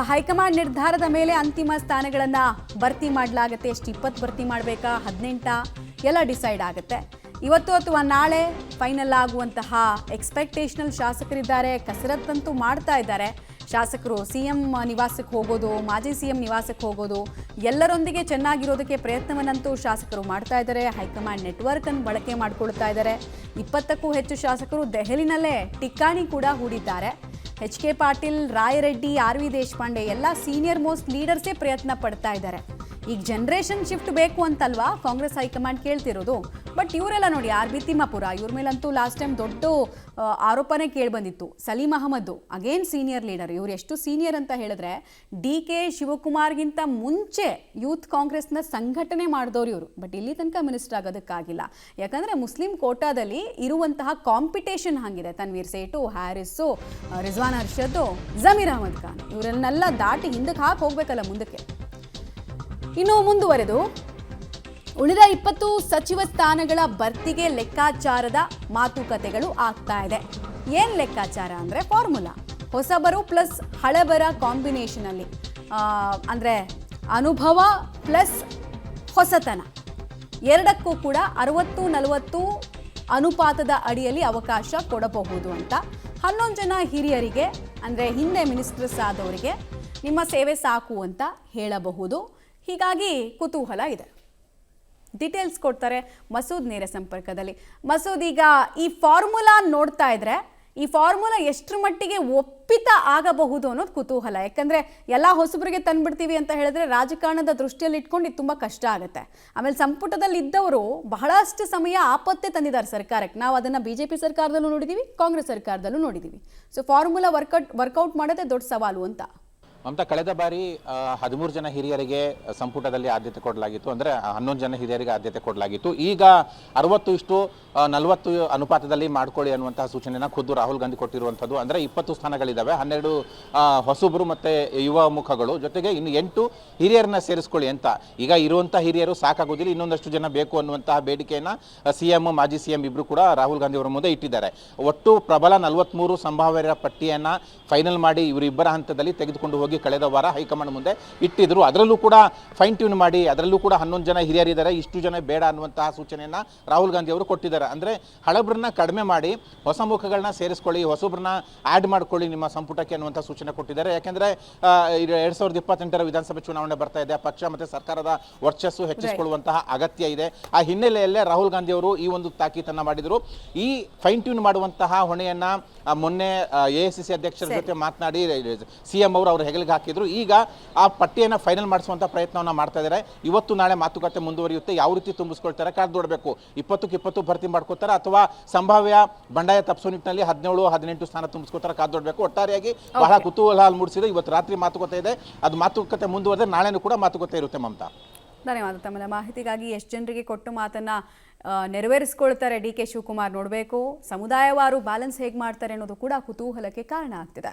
High command ನಿರ್ಧಾರದ ಮೇಲೆ ಅಂತಿಮ ಸ್ಥಾನಗಳನ್ನು ಭರ್ತಿ ಮಾಡಲಾಗುತ್ತೆ. ಎಷ್ಟು 20 ಭರ್ತಿ ಮಾಡಬೇಕಾ 18 ಎಲ್ಲ ಡಿಸೈಡ್ ಆಗುತ್ತೆ. ಇವತ್ತು ಅಥವಾ ನಾಳೆ ಫೈನಲ್ ಆಗುವಂತಹ ಎಕ್ಸ್ಪೆಕ್ಟೇಷನಲ್ ಶಾಸಕರಿದ್ದಾರೆ. ಕಸರತ್ತಂತೂ ಮಾಡ್ತಾ ಇದ್ದಾರೆ ಶಾಸಕರು. ಸಿಎಂ ನಿವಾಸಕ್ಕೆ ಹೋಗೋದು, ಮಾಜಿ ಸಿಎಂ ನಿವಾಸಕ್ಕೆ ಹೋಗೋದು, ಎಲ್ಲರೊಂದಿಗೆ ಚೆನ್ನಾಗಿರೋದಕ್ಕೆ ಪ್ರಯತ್ನವನ್ನಂತೂ ಶಾಸಕರು ಮಾಡ್ತಾ ಇದ್ದಾರೆ. ಹೈಕಮಾಂಡ್ ನೆಟ್ವರ್ಕನ್ನು ಬಳಕೆ ಮಾಡಿಕೊಳ್ತಾ ಇದ್ದಾರೆ. 20ಕ್ಕೂ ಹೆಚ್ಚು ಶಾಸಕರು ದೆಹಲಿನಲ್ಲೇ ಠಿಕಾಣಿ ಕೂಡ ಹೂಡಿದ್ದಾರೆ. ಎಚ್.ಕೆ. ಪಾಟೀಲ್, ರಾಯರೆಡ್ಡಿ, ಆರ್.ವಿ. ದೇಶಪಾಂಡೆ ಎಲ್ಲ ಸೀನಿಯರ್ ಮೋಸ್ಟ್ ಲೀಡರ್ಸೇ ಪ್ರಯತ್ನ ಪಡ್ತಾ ಇದ್ದಾರೆ. ಈಗ ಜನರೇಷನ್ ಶಿಫ್ಟ್ ಬೇಕು ಅಂತಲ್ವಾ ಕಾಂಗ್ರೆಸ್ ಹೈಕಮಾಂಡ್ ಕೇಳ್ತಿರೋದು. ಬಟ್ ಇವರೆಲ್ಲ ನೋಡಿ, ಆರ್ ಬಿ ತಿಮ್ಮಾಪುರ ಇವ್ರ ಮೇಲಂತೂ ಲಾಸ್ಟ್ ಟೈಮ್ ದೊಡ್ಡ ಆರೋಪನೇ ಕೇಳಿಬಂದಿತ್ತು. Saleem Ahmed again senior leader. ಇವ್ರು ಎಷ್ಟು ಸೀನಿಯರ್ ಅಂತ ಹೇಳಿದ್ರೆ ಡಿ.ಕೆ. ಶಿವಕುಮಾರ್ಗಿಂತ ಮುಂಚೆ ಯೂತ್ ಕಾಂಗ್ರೆಸ್ನ ಸಂಘಟನೆ ಮಾಡಿದವರು ಇವರು. ಬಟ್ ಇಲ್ಲಿ ತನಕ ಮಿನಿಸ್ಟರ್ ಆಗೋದಕ್ಕಾಗಿಲ್ಲ. ಯಾಕಂದರೆ ಮುಸ್ಲಿಂ ಕೋಟಾದಲ್ಲಿ ಇರುವಂತಹ ಕಾಂಪಿಟೇಷನ್ ಹಾಗಿದೆ. ತನ್ವೀರ್ ಸೇಠು, ಹ್ಯಾರಿಸ್ಸು, ರಿಜ್ವಾನ್ ಅರ್ಷದ್, ಜಮೀರ್ ಅಹಮದ್ ಖಾನ್ ಇವರನ್ನೆಲ್ಲ ದಾಟಿ ಹಿಂದಕ್ಕೆ ಹಾಕಿ ಹೋಗ್ಬೇಕಲ್ಲ ಮುಂದಕ್ಕೆ. ಇನ್ನು ಮುಂದುವರೆದು ಉಳಿದ 20 ಸಚಿವ ಸ್ಥಾನಗಳ ಭರ್ತಿಗೆ ಲೆಕ್ಕಾಚಾರದ ಮಾತುಕತೆಗಳು ಆಗ್ತಾ ಇದೆ. ಏನು ಲೆಕ್ಕಾಚಾರ ಅಂದರೆ ಫಾರ್ಮುಲಾ ಹೊಸಬರು ಪ್ಲಸ್ ಹಳಬರ ಕಾಂಬಿನೇಷನಲ್ಲಿ, ಅಂದರೆ ಅನುಭವ ಪ್ಲಸ್ ಹೊಸತನ ಎರಡಕ್ಕೂ ಕೂಡ 60-40 ಅನುಪಾತದ ಅಡಿಯಲ್ಲಿ ಅವಕಾಶ ಕೊಡಬಹುದು ಅಂತ 11 ಜನ ಹಿರಿಯರಿಗೆ, ಅಂದರೆ ಹಿಂದೆ ಮಿನಿಸ್ಟರ್ಸ್ ಆದವರಿಗೆ ನಿಮ್ಮ ಸೇವೆ ಸಾಕು ಅಂತ ಹೇಳಬಹುದು. ಹೀಗಾಗಿ ಕುತೂಹಲ ಇದೆ. ಡೀಟೇಲ್ಸ್ ಕೊಡ್ತಾರೆ ಮಸೂದ್ ನೇರ ಸಂಪರ್ಕದಲ್ಲಿ. ಮಸೂದ್, ಈಗ ಈ ಫಾರ್ಮುಲಾ ನೋಡ್ತಾ ಇದ್ರೆ ಈ ಫಾರ್ಮುಲಾ ಎಷ್ಟರ ಮಟ್ಟಿಗೆ ಒಪ್ಪಿತ ಆಗಬಹುದು ಅನ್ನೋದು ಕುತೂಹಲ. ಯಾಕಂದರೆ ಎಲ್ಲ ಹೊಸಬರಿಗೆ ತಂದುಬಿಡ್ತೀವಿ ಅಂತ ಹೇಳಿದ್ರೆ ರಾಜಕಾರಣದ ದೃಷ್ಟಿಯಲ್ಲಿ ಇಟ್ಕೊಂಡು ಇದು ತುಂಬ ಕಷ್ಟ ಆಗುತ್ತೆ. ಆಮೇಲೆ ಸಂಪುಟದಲ್ಲಿ ಇದ್ದವರು ಬಹಳಷ್ಟು ಸಮಯ ಆಪತ್ತೆ ತಂದಿದ್ದಾರೆ ಸರ್ಕಾರಕ್ಕೆ. ನಾವು ಅದನ್ನು BJP ಸರ್ಕಾರದಲ್ಲೂ ನೋಡಿದ್ದೀವಿ, ಕಾಂಗ್ರೆಸ್ ಸರ್ಕಾರದಲ್ಲೂ ನೋಡಿದ್ದೀವಿ. ಸೊ ಫಾರ್ಮುಲಾ ವರ್ಕೌಟ್ ಮಾಡೋದೇ ದೊಡ್ಡ ಸವಾಲು ಅಂತ. ಮಮತಾ, ಕಳೆದ ಬಾರಿ 13 ಜನ ಹಿರಿಯರಿಗೆ ಸಂಪುಟದಲ್ಲಿ ಆದ್ಯತೆ ಕೊಡಲಾಗಿತ್ತು, ಅಂದರೆ 11 ಜನ ಹಿರಿಯರಿಗೆ ಆದ್ಯತೆ ಕೊಡಲಾಗಿತ್ತು. ಈಗ 60-40 ಅನುಪಾತದಲ್ಲಿ ಮಾಡ್ಕೊಳ್ಳಿ ಅನ್ನುವಂತಹ ಸೂಚನೆಯನ್ನು ಖುದ್ದು ರಾಹುಲ್ ಗಾಂಧಿ ಕೊಟ್ಟಿರುವಂಥದ್ದು. ಅಂದರೆ 20 ಸ್ಥಾನಗಳಿದ್ದಾವೆ, 12 ಹೊಸಬರು ಮತ್ತು ಯುವ ಮುಖಗಳು, ಜೊತೆಗೆ ಇನ್ನು 8 ಹಿರಿಯರನ್ನ ಸೇರಿಸ್ಕೊಳ್ಳಿ ಅಂತ. ಈಗ ಇರುವಂಥ ಹಿರಿಯರು ಸಾಕಾಗೋದಿಲ್ಲ, ಇನ್ನೊಂದಷ್ಟು ಜನ ಬೇಕು ಅನ್ನುವಂತಹ ಬೇಡಿಕೆಯನ್ನು ಸಿಎಂ, ಮಾಜಿ ಸಿಎಂ ಇಬ್ಬರು ಕೂಡ ರಾಹುಲ್ ಗಾಂಧಿ ಅವರ ಮುಂದೆ ಇಟ್ಟಿದ್ದಾರೆ. ಒಟ್ಟು ಪ್ರಬಲ 43 ಸಂಭಾವ್ಯರ ಪಟ್ಟಿಯನ್ನು ಫೈನಲ್ ಮಾಡಿ ಇವರಿಬ್ಬರ ಹಂತದಲ್ಲಿ ತೆಗೆದುಕೊಂಡು ಹೋಗಿ ಕಳೆದ ವಾರ ಹೈಕಮಾಂಡ್ ಮುಂದೆ ಇಟ್ಟಿದ್ರು. ಅದರಲ್ಲೂ ಕೂಡ ಫೈನ್ ಟ್ಯೂನ್ ಮಾಡಿ ಅದರಲ್ಲೂ ಕೂಡ 11 ಜನ ಹಿರಿಯರಿದ್ದಾರೆ, ಇಷ್ಟು ಜನ ಬೇಡ ಅನ್ನುವಂತಹ ಸೂಚನೆಯನ್ನು ರಾಹುಲ್ ಗಾಂಧಿ ಅವರು ಕೊಟ್ಟಿದ್ದಾರೆ. ಅಂದರೆ ಹಳಬ್ರನ್ನ ಕಡಿಮೆ ಮಾಡಿ ಹೊಸ ಮುಖಗಳನ್ನ ಸೇರಿಸ್ಕೊಳ್ಳಿ, ಹೊಸಬ್ರನ್ನ ಆ್ಯಡ್ ಮಾಡ್ಕೊಳ್ಳಿ ನಿಮ್ಮ ಸಂಪುಟಕ್ಕೆ ಅನ್ನುವಂಥ ಸೂಚನೆ ಕೊಟ್ಟಿದ್ದಾರೆ. ಯಾಕೆಂದರೆ 2028ರ ವಿಧಾನಸಭೆ ಚುನಾವಣೆ ಬರ್ತಾ ಇದೆ, ಪಕ್ಷ ಮತ್ತು ಸರ್ಕಾರದ ವರ್ಚಸ್ಸು ಹೆಚ್ಚಿಸಿಕೊಳ್ಳುವಂತಹ ಅಗತ್ಯ ಇದೆ. ಆ ಹಿನ್ನೆಲೆಯಲ್ಲೇ ರಾಹುಲ್ ಗಾಂಧಿ ಅವರು ಈ ಒಂದು ತಾಕೀತನ್ನು ಮಾಡಿದರು. ಈ ಫೈನ್ ಟ್ಯೂನ್ ಮಾಡುವಂತಹ ಹೊಣೆಯನ್ನು ಮೊನ್ನೆ AICC ಅಧ್ಯಕ್ಷರ ಜೊತೆ ಮಾತನಾಡಿ ಸಿಎಂ ಅವರು ಅವ್ರ ಹೆಗಲಿಗೆ ಹಾಕಿದ್ರು. ಈಗ ಆ ಪಟ್ಟಿಯನ್ನು ಫೈನಲ್ ಮಾಡಿಸುವಂಥ ಪ್ರಯತ್ನವನ್ನು ಮಾಡ್ತಾ ಇದ್ದಾರೆ. ಇವತ್ತು ನಾಳೆ ಮಾತುಕತೆ ಮುಂದುವರಿಯುತ್ತೆ. ಯಾವ ರೀತಿ ತುಂಬಿಸ್ಕೊಳ್ತಾರೆ ಕಾದು ನೋಡಬೇಕು. 20ಕ್ಕೆ 20 ಭರ್ತಿ ಮಾಡ್ಕೋತಾರೆ ಅಥವಾ ಸಂಭಾವ್ಯ ಬಂಡಾಯ ತಪ್ಪಿಸೋ ನಿಟ್ಟಿನಲ್ಲಿ 17-18 ಸ್ಥಾನ ತುಂಬಿಸ್ಕೋತಾರೆ ಕಾದು ನೋಡಬೇಕು. ಒಟ್ಟಾರೆಯಾಗಿ ಬಹಳ ಕುತೂಹಲ ಮೂಡಿಸಿದೆ. ಇವತ್ತು ರಾತ್ರಿ ಮಾತುಕತೆ ಇದೆ, ಅದು ಮಾತುಕತೆ ಮುಂದುವರೆದ್ರೆ ನಾಳೆನೂ ಕೂಡ ಮಾತುಕತೆ ಇರುತ್ತೆ. ಮಮತಾ, ಧನ್ಯವಾದ ತಮ್ಮ ಮಾಹಿತಿಗಾಗಿ. ಎಷ್ಟು ಜನರಿಗೆ ಕೊಟ್ಟು ಮಾತನ್ನ ನೆರವೇರಿಸ್ಕೊಳ್ತಾರೆ ಡಿ.ಕೆ. ಶಿವಕುಮಾರ್ ನೋಡಬೇಕು. ಸಮುದಾಯವಾರು ಬ್ಯಾಲೆನ್ಸ್ ಹೇಗೆ ಮಾಡ್ತಾರೆ ಅನ್ನೋದು ಕೂಡ ಕುತೂಹಲಕ್ಕೆ ಕಾರಣ ಆಗ್ತಿದೆ.